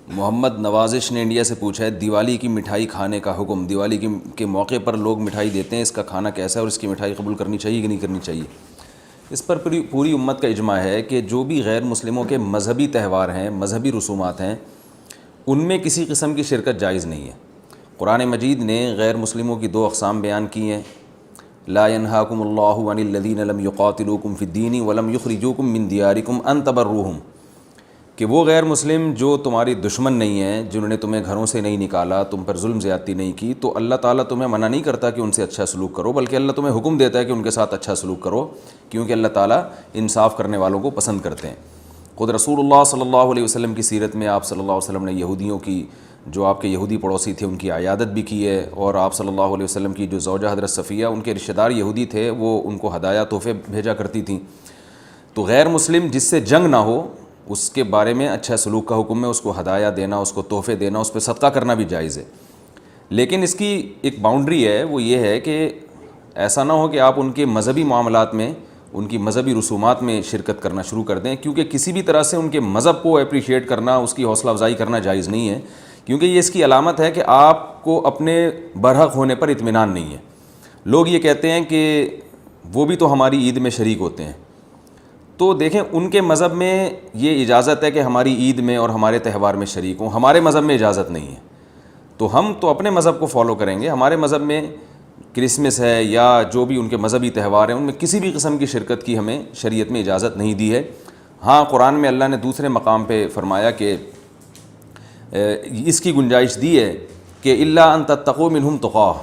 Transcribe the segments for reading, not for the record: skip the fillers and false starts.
محمد نوازش نے انڈیا سے پوچھا ہے دیوالی کی مٹھائی کھانے کا حکم، دیوالی کے موقع پر لوگ مٹھائی دیتے ہیں، اس کا کھانا کیسا ہے اور اس کی مٹھائی قبول کرنی چاہیے کہ نہیں کرنی چاہیے؟ اس پر پوری امت کا اجماع ہے کہ جو بھی غیر مسلموں کے مذہبی تہوار ہیں، مذہبی رسومات ہیں، ان میں کسی قسم کی شرکت جائز نہیں ہے۔ قرآن مجید نے غیر مسلموں کی 2 اقسام بیان کی ہیں، لا ینہاکم اللہ عن الذین لم یقاتلوکم فی الدین ولم یخرجوکم من دیارکم ان تبروہم، کہ وہ غیر مسلم جو تمہاری دشمن نہیں ہیں، جنہوں نے تمہیں گھروں سے نہیں نکالا، تم پر ظلم زیادتی نہیں کی، تو اللہ تعالیٰ تمہیں منع نہیں کرتا کہ ان سے اچھا سلوک کرو، بلکہ اللہ تمہیں حکم دیتا ہے کہ ان کے ساتھ اچھا سلوک کرو، کیونکہ اللہ تعالیٰ انصاف کرنے والوں کو پسند کرتے ہیں۔ خود رسول اللہ صلی اللہ علیہ وسلم کی سیرت میں آپ صلی اللہ علیہ وسلم نے یہودیوں کی، جو آپ کے یہودی پڑوسی تھے، ان کی عیادت بھی کی ہے، اور آپ صلی اللہ علیہ وسلم کی جو زوجہ حضرت صفیہ، ان کے رشتہ دار یہودی تھے، وہ ان کو ہدایہ تحفے بھیجا کرتی تھیں۔ تو غیر مسلم جس سے جنگ نہ ہو، اس کے بارے میں اچھا سلوک کا حکم ہے، اس کو ہدایہ دینا، اس کو تحفے دینا، اس پہ صدقہ کرنا بھی جائز ہے۔ لیکن اس کی ایک باؤنڈری ہے، وہ یہ ہے کہ ایسا نہ ہو کہ آپ ان کے مذہبی معاملات میں، ان کی مذہبی رسومات میں شرکت کرنا شروع کر دیں، کیونکہ کسی بھی طرح سے ان کے مذہب کو اپریشیٹ کرنا، اس کی حوصلہ افزائی کرنا جائز نہیں ہے، کیونکہ یہ اس کی علامت ہے کہ آپ کو اپنے برحق ہونے پر اطمینان نہیں ہے۔ لوگ یہ کہتے ہیں کہ وہ بھی تو ہماری عید میں شریک ہوتے ہیں، تو دیکھیں ان کے مذہب میں یہ اجازت ہے کہ ہماری عید میں اور ہمارے تہوار میں شریک ہوں، ہمارے مذہب میں اجازت نہیں ہے، تو ہم تو اپنے مذہب کو فالو کریں گے۔ ہمارے مذہب میں کرسمس ہے یا جو بھی ان کے مذہبی تہوار ہیں، ان میں کسی بھی قسم کی شرکت کی ہمیں شریعت میں اجازت نہیں دی ہے۔ ہاں، قرآن میں اللہ نے دوسرے مقام پہ فرمایا کہ اس کی گنجائش دی ہے کہ الا ان تتقوا منہم تقاہ،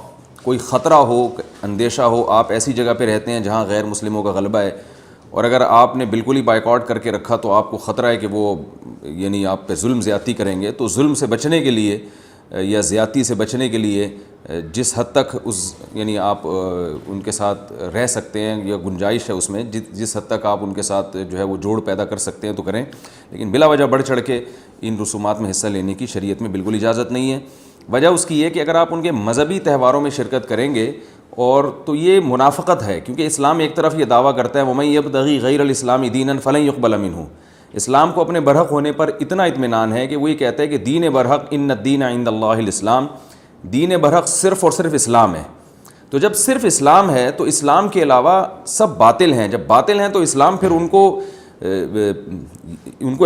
کوئی خطرہ ہو، اندیشہ ہو، آپ ایسی جگہ پہ رہتے ہیں جہاں غیر مسلموں کا غلبہ ہے، اور اگر آپ نے بالکل ہی بائیکاٹ کر کے رکھا تو آپ کو خطرہ ہے کہ وہ یعنی آپ پہ ظلم زیادتی کریں گے، تو ظلم سے بچنے کے لیے یا زیادتی سے بچنے کے لیے جس حد تک یعنی آپ ان کے ساتھ رہ سکتے ہیں یا گنجائش ہے اس میں، جس حد تک آپ ان کے ساتھ جو ہے وہ جوڑ پیدا کر سکتے ہیں تو کریں، لیکن بلا وجہ بڑھ چڑھ کے ان رسومات میں حصہ لینے کی شریعت میں بالکل اجازت نہیں ہے۔ وجہ اس کی یہ کہ اگر آپ ان کے مذہبی تہواروں میں شرکت کریں گے اور تو یہ منافقت ہے، کیونکہ اسلام ایک طرف یہ دعویٰ کرتا ہے وَمَن يَبْتَغِي غَيْرَ الْإِسْلَامِ دِينًا فَلَن يُقْبَلَ مِنْهُ، اسلام کو اپنے برحق ہونے پر اتنا اطمینان ہے کہ وہ یہ کہتا ہے کہ دین برحق ان الدین عند اللہ الاسلام، دین برحق صرف اور صرف اسلام ہے۔ تو جب صرف اسلام ہے تو اسلام کے علاوہ سب باطل ہیں، جب باطل ہیں تو اسلام پھر ان کو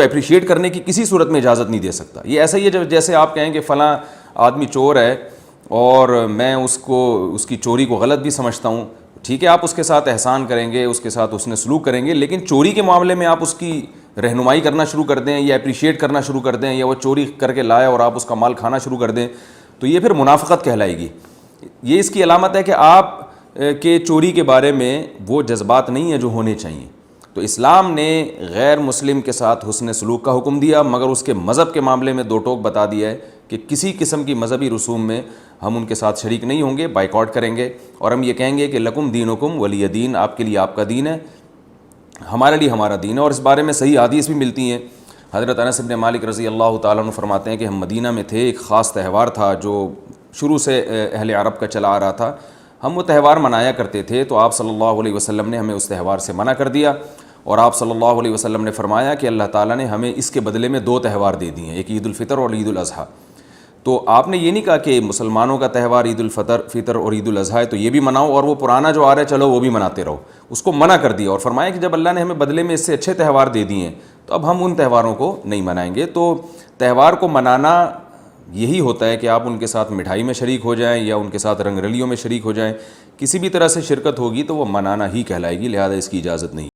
اپریشیٹ کرنے کی کسی صورت میں اجازت نہیں دے سکتا۔ یہ ایسا ہی ہے جیسے آپ کہیں کہ فلاں آدمی چور ہے اور میں اس کی چوری کو غلط بھی سمجھتا ہوں، ٹھیک ہے، آپ اس کے ساتھ احسان کریں گے، اس کے ساتھ حسن سلوک کریں گے، لیکن چوری کے معاملے میں آپ اس کی رہنمائی کرنا شروع کر دیں یا اپریشیٹ کرنا شروع کر دیں، یا وہ چوری کر کے لائے اور آپ اس کا مال کھانا شروع کر دیں، تو یہ پھر منافقت کہلائے گی۔ یہ اس کی علامت ہے کہ آپ کے چوری کے بارے میں وہ جذبات نہیں ہیں جو ہونے چاہیے۔ تو اسلام نے غیر مسلم کے ساتھ حسن سلوک کا حکم دیا، مگر اس کے مذہب کے معاملے میں 2 ٹوک بتا دیا ہے کہ کسی قسم کی مذہبی رسوم میں ہم ان کے ساتھ شریک نہیں ہوں گے، بائیکاٹ کریں گے، اور ہم یہ کہیں گے کہ لکم دینکم ولی دین، آپ کے لیے آپ کا دین ہے، ہمارے لیے ہمارا دین ہے۔ اور اس بارے میں صحیح حدیث بھی ملتی ہیں۔ حضرت انس بن مالک رضی اللہ تعالیٰ عنہ فرماتے ہیں کہ ہم مدینہ میں تھے، ایک خاص تہوار تھا جو شروع سے اہل عرب کا چلا آ رہا تھا، ہم وہ تہوار منایا کرتے تھے، تو آپ صلی اللہ علیہ وسلم نے ہمیں اس تہوار سے منع کر دیا، اور آپ صلی اللہ علیہ وسلم نے فرمایا کہ اللہ تعالیٰ نے ہمیں اس کے بدلے میں 2 تہوار دے دیے ہیں، ایک عید الفطر اور عید الاضحیٰ۔ تو آپ نے یہ نہیں کہا کہ مسلمانوں کا تہوار عید الفطر اور عید الاضحیٰ ہے تو یہ بھی مناؤ، اور وہ پرانا جو آ رہا ہے چلو وہ بھی مناتے رہو، اس کو منع کر دیا، اور فرمایا کہ جب اللہ نے ہمیں بدلے میں اس سے اچھے تہوار دے دیے ہیں تو اب ہم ان تہواروں کو نہیں منائیں گے۔ تو تہوار کو منانا یہی ہوتا ہے کہ آپ ان کے ساتھ مٹھائی میں شریک ہو جائیں یا ان کے ساتھ رنگ رلیوں میں شریک ہو جائیں، کسی بھی طرح سے شرکت ہوگی تو وہ منانا ہی کہلائے گی، لہذا اس کی اجازت نہیں۔